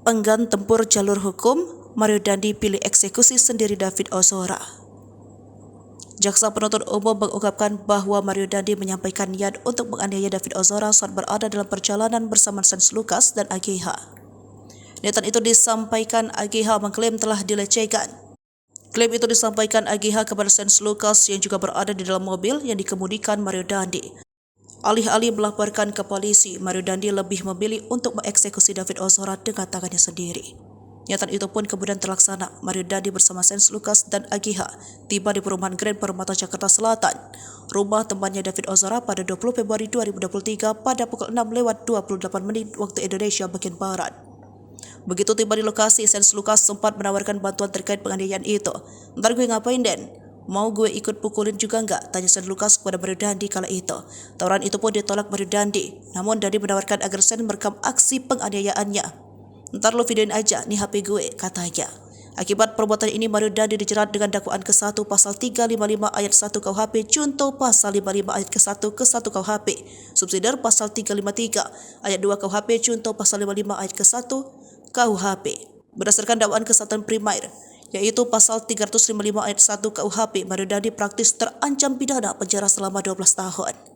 Enggan tempur jalur hukum, Mario Dandi pilih eksekusi sendiri David Ozora. Jaksa penuntut umum mengungkapkan bahwa Mario Dandi menyampaikan niat untuk menganiaya David Ozora saat berada dalam perjalanan bersama Shane Lucas dan AGH. Niatan itu disampaikan AGH mengklaim telah dilecehkan. Klaim itu disampaikan AGH kepada Shane Lucas yang juga berada di dalam mobil yang dikemudikan Mario Dandi. Alih-alih melaporkan ke polisi, Mario Dandi lebih memilih untuk mengeksekusi David Ozora dengan tangannya sendiri. Niatan itu pun kemudian terlaksana. Mario Dandi bersama Shane Lucas dan AGH tiba di perumahan Grand Permata Jakarta Selatan, rumah temannya David Ozora pada 20 Februari 2023 pada pukul 6:28 waktu Indonesia bagian Barat. Begitu tiba di lokasi, Shane Lucas sempat menawarkan bantuan terkait penganiayaan itu. "Ntar gue ngapain, Den? Mau gue ikut pukulin juga enggak?" tanya Shane Lucas kepada Mario Dandi kala itu. Tawaran itu pun ditolak Mario Dandi. Namun Dandi menawarkan agar Shane merekam aksi penganiayaannya. "Ntar lo videoin aja, nih HP gue," katanya. Akibat perbuatan ini, Mario Dandi dijerat dengan dakwaan ke-1 pasal 355 ayat 1 KUHP, junto pasal 55 ayat ke-1 KUHP, subsidiar pasal 353 ayat 2 KUHP, junto pasal 55 ayat ke-1 KUHP. Berdasarkan dakwaan kesatuan primer, yaitu pasal 355 ayat 1 KUHP, Mario Dandi praktis terancam pidana penjara selama 12 tahun.